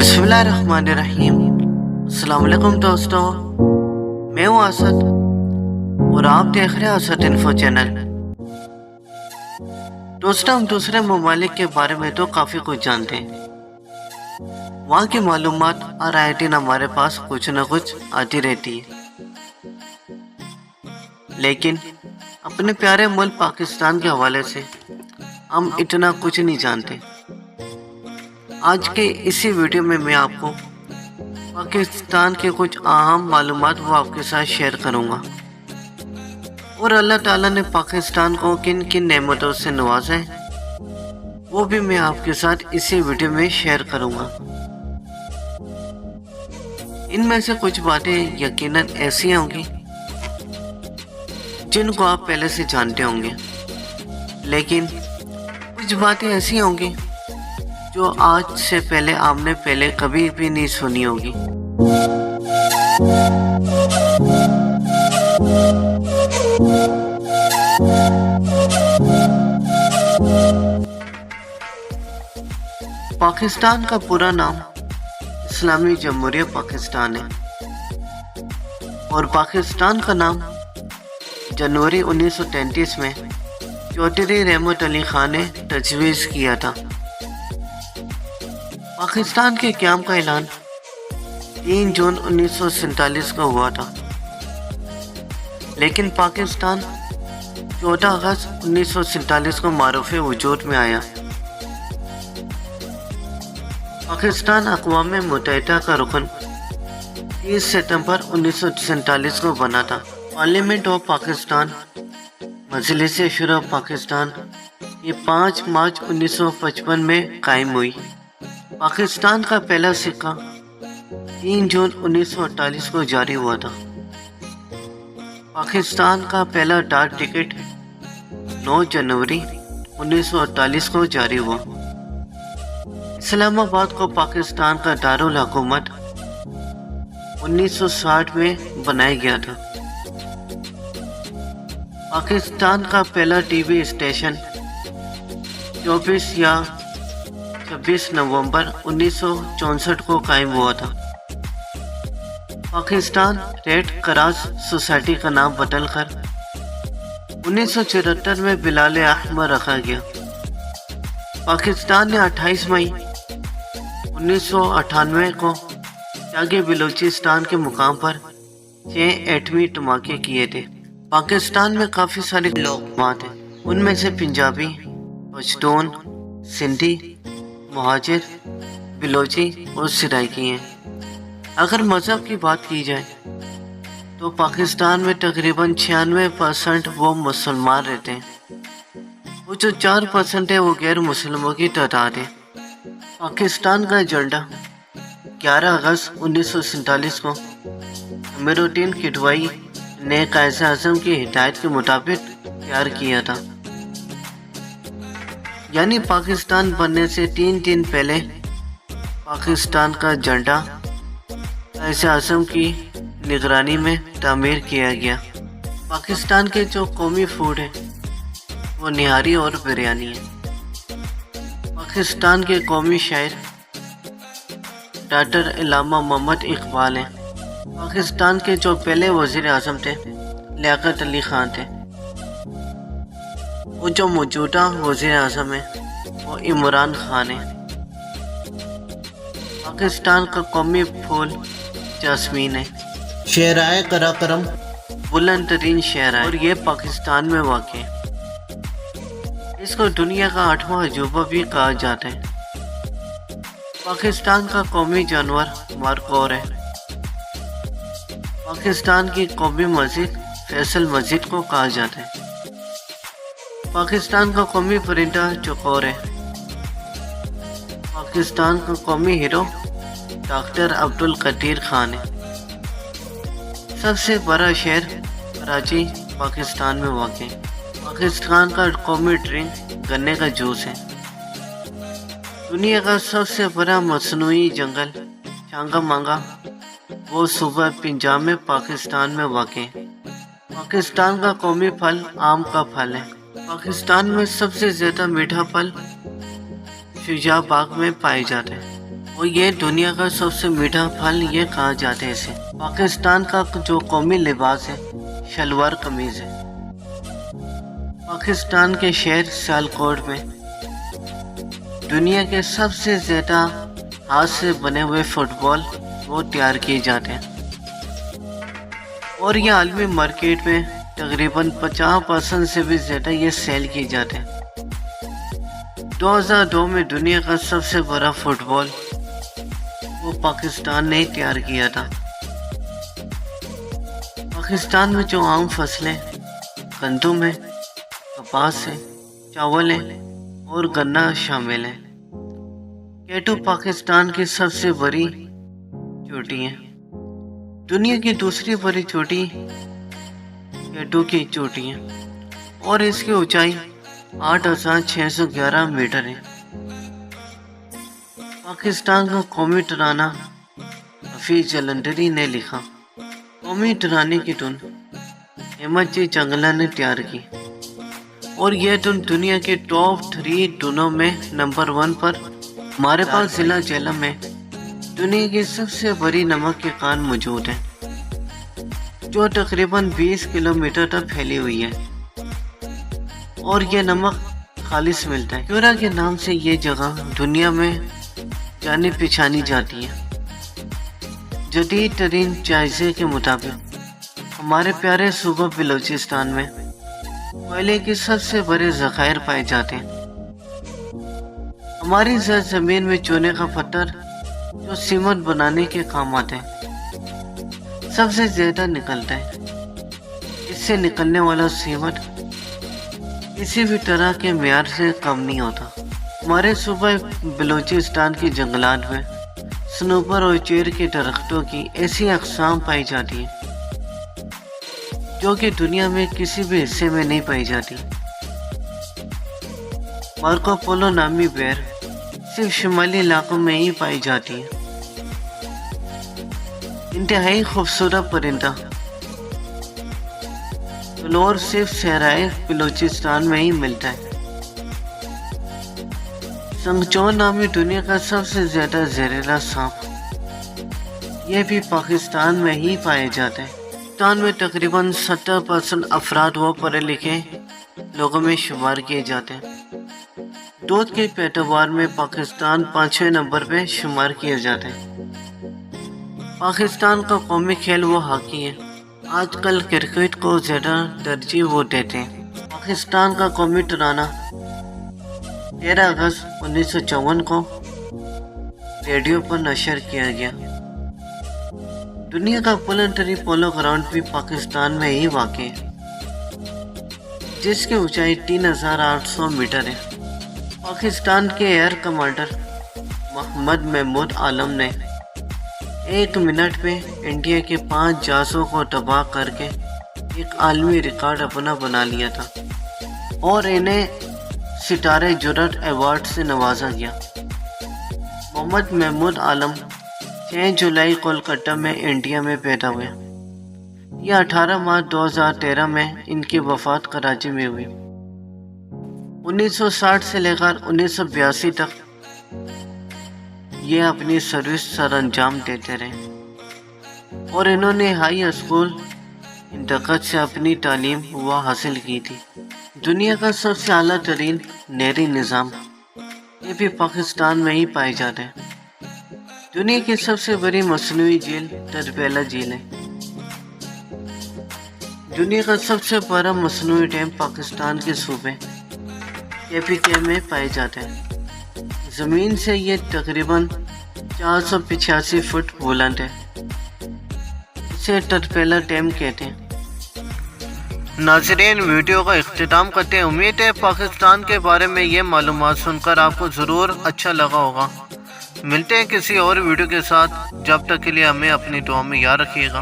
बिस्मिल्लाहिर्रहमानिर्रहीम। अस्सलाम वालेकुम दोस्तों, मैं हूँ असद और आप देख रहे हैं असद इन्फो चैनल। दोस्तों, हम दूसरे ममालिक के बारे में तो काफ़ी कुछ जानते हैं। वहाँ की मालूमात हर आए दिन हमारे पास कुछ न कुछ आती रहती है, लेकिन अपने प्यारे मुल्क पाकिस्तान के हवाले से हम इतना कुछ नहीं जानते। आज के इसी वीडियो में मैं आपको पाकिस्तान के कुछ अहम मालूमात वो आपके साथ शेयर करूंगा और अल्लाह ताला ने पाकिस्तान को किन किन नेमतों से नवाजा है वो भी मैं आपके साथ इसी वीडियो में शेयर करूंगा। इनमें से कुछ बातें यकीनन ऐसी होंगी जिनको आप पहले से जानते होंगे, लेकिन कुछ बातें ऐसी होंगी जो आज से पहले आपने कभी भी नहीं सुनी होगी। पाकिस्तान का पूरा नाम इस्लामी जमहूरियत पाकिस्तान है और पाकिस्तान का नाम जनवरी 1933 में चौधरी रहमत अली खान ने तजवीज़ किया था। पाकिस्तान के क़याम का ऐलान 3 जून 1947 को हुआ था, लेकिन पाकिस्तान 14 अगस्त 1947 को मारूफ़ वजूद में आया। पाकिस्तान अक़वाम मुत्तहिदा का रुकन 30 सितंबर 1947 को बना था। पार्लियामेंट ऑफ पाकिस्तान, मजलिस शुरा पाकिस्तान, ये 5 मार्च 1955 में कायम हुई। पाकिस्तान का पहला सिक्का 3 जून 1948 को जारी हुआ था। पाकिस्तान का पहला डाक टिकट 9 जनवरी 1948 को जारी हुआ। इस्लामाबाद को पाकिस्तान का दारुल हुकूमत 1960 में बनाया गया था। पाकिस्तान का पहला टीवी स्टेशन 24 या 26 नवंबर 1964 को कायम हुआ था। पाकिस्तान रेड क्रॉस सोसाइटी का नाम बदलकर 1974 में बिलाल अहमर रखा गया। पाकिस्तान ने 28 मई 1998 को जागे बलूचिस्तान के मुकाम पर 6 एटमी धमाके किए थे। पाकिस्तान में काफ़ी सारे लोग हैं, उनमें से पंजाबी, पश्तून, सिंधी, मुहाजिर, बलोची और सराइकी हैं। अगर मज़हब की बात की जाए तो पाकिस्तान में तकरीबन 96% वो मुसलमान रहते हैं। वो जो 4% है वो गैर मुसलमानों की तादाद है। पाकिस्तान का झंडा 11 अगस्त 1947 को अमीरुद्दीन किडवाई ने कायद आज़म की हिदायत के मुताबिक तैयार किया था। यानी पाकिस्तान बनने से 3 दिन पहले पाकिस्तान का झंडा कायद आज़म की निगरानी में तामीर किया गया। पाकिस्तान के जो कौमी फूड है वो निहारी और बिरयानी है। पाकिस्तान के कौमी शायर डॉक्टर अल्लामा मोहम्मद इकबाल हैं। पाकिस्तान के जो पहले वज़ीर आज़म थे लियाकत अली खान थे। वो जो मौजूदा वज़ीर आज़म है वो इमरान खान है। पाकिस्तान का कौमी फूल जासमीन है। शहराए कराकरम बुलंद तरीन शहर है और ये पाकिस्तान में वाक़ है। इसको दुनिया का 8वां अजूबा भी कहा जाता है। पाकिस्तान का कौमी जानवर मारकोर है। पाकिस्तान की कौमी मस्जिद फैसल मस्जिद को कहा जाता है। पाकिस्तान का कौमी परिंदा चकोर है। पाकिस्तान का कौमी हीरो डॉक्टर अब्दुल कदीर खान है। सबसे बड़ा शहर कराची पाकिस्तान में वाक़ है। पाकिस्तान का कौमी ड्रिंक गन्ने का जूस है। दुनिया का सबसे बड़ा मसनूई जंगल चांगा मांगा वो सूबा पंजाब में पाकिस्तान में वाक़ है। पाकिस्तान का कौमी फल आम का फल है। पाकिस्तान में सबसे ज़्यादा मीठा फल शुजा बाग में पाए जाते हैं। اور یہ دنیا کا سب سے میٹھا پھل یہ کہا جاتا ہے اسے۔ پاکستان کا جو قومی لباس ہے شلوار قمیض ہے۔ پاکستان کے شہر سیالکوٹ میں دنیا کے سب سے زیادہ ہاتھ سے بنے ہوئے فٹ بال وہ تیار کیے جاتے ہیں، اور یہ عالمی مارکیٹ میں تقریباً 50% سے بھی زیادہ یہ سیل کیے جاتے ہیں۔ 2002 میں دنیا کا سب سے بڑا فٹ بال وہ پاکستان نے تیار کیا تھا۔ پاکستان میں جو عام فصلیں گندم ہے، کپاس ہے، چاول ہے اور گنا شامل ہیں۔ کیٹو پاکستان کی سب سے بڑی چوٹی ہے۔ دنیا کی دوسری بڑی چوٹی کیٹو کی چوٹی ہے اور اس کی اونچائی 8611 میٹر ہے۔ پاکستان کا قومی ترانہ حفیظ جلندری نے لکھا۔ قومی ترانے کی دھن احمد جی چنگلہ نے تیار کی، اور یہ دھن دنیا کے ٹاپ 3 دھنوں میں نمبر 1 پر۔ ہمارے پاس ضلع جہلم میں دنیا کی سب سے بڑی نمک کی کان موجود ہے، جو تقریباً 20 کلومیٹر تک پھیلی ہوئی ہے، اور یہ نمک خالص ملتا ہے۔ کیورا کے نام سے یہ جگہ دنیا میں جانی پہچانی جاتی ہے۔ جدید ترین جائزے کے مطابق ہمارے پیارے صوبہ بلوچستان میں کوئلے کے سب سے بڑے ذخائر پائے جاتے ہیں۔ ہماری زمین میں چونے کا پتھر جو سیمنٹ بنانے کے کام آتے ہیں سب سے زیادہ نکلتا ہے۔ اس سے نکلنے والا سیمنٹ کسی بھی طرح کے معیار سے کم نہیں ہوتا۔ ہمارے صوبہ بلوچستان کی جنگلات میں سنوبر اور چیر کے درختوں کی ایسی اقسام پائی جاتی ہیں جو کہ دنیا میں کسی بھی حصے میں نہیں پائی جاتی۔ مارکو پولو نامی بیر صرف شمالی علاقوں میں ہی پائی جاتی ہے۔ انتہائی خوبصورت پرندہ فلور صرف صحرائے بلوچستان میں ہی ملتا ہے۔ سنگچور نامی دنیا کا سب سے زیادہ زہریلا سانپ یہ بھی پاکستان میں ہی پائے جاتے ہیں۔ پاکستان میں تقریباً 70% افراد وہ پڑھے لکھے لوگوں میں شمار کیے جاتے ہیں۔ دودھ کی پیداوار میں پاکستان 5ویں نمبر پہ شمار کیا جاتا ہے۔ پاکستان کا قومی کھیل وہ ہاکی ہے۔ آج کل کرکٹ کو زیادہ ترجیح وہ دیتے ہیں۔ پاکستان کا قومی ترانہ 13 اگست 1954 کو ریڈیو پر نشر کیا گیا۔ دنیا کا بلند ترین پولو گراؤنڈ بھی پاکستان میں ہی واقع ہے، جس کی اونچائی 3800 میٹر ہے۔ پاکستان کے ایئر کمانڈر محمد محمود عالم نے 1 منٹ میں انڈیا کے 5 جہازوں کو تباہ کر کے ایک عالمی ریکارڈ اپنا بنا لیا تھا، اور انہیں ستارے جرأت ایوارڈ سے نوازا گیا۔ محمد محمود عالم 6 جولائی کولکتہ میں انڈیا میں پیدا ہوئے۔ یہ 18 مارچ 2013 میں ان کی وفات کراچی میں ہوئی۔ 1960 سے لے کر 1982 تک یہ اپنی سروس سر انجام دیتے رہے، اور انہوں نے ہائی اسکول ہندکت سے اپنی تعلیم وہ حاصل کی تھی۔ دنیا کا سب سے اعلیٰ ترین نہری نظام یہ بھی پاکستان میں ہی پائے جاتے ہیں۔ دنیا کی سب سے بڑی مصنوعی جھیل تربیلا جھیل ہے۔ دنیا کا سب سے بڑا مصنوعی ڈیم پاکستان کے صوبے KPK میں پائے جاتے ہیں۔ زمین سے یہ تقریباً 485 فٹ بلند ہے۔ اسے تربیلا ڈیم کہتے ہیں۔ ناظرین، ویڈیو کا اختتام کرتے ہیں۔ امید ہے پاکستان کے بارے میں یہ معلومات سن کر آپ کو ضرور اچھا لگا ہوگا۔ ملتے ہیں کسی اور ویڈیو کے ساتھ، جب تک کے لیے ہمیں اپنی دعا میں یاد رکھیے گا۔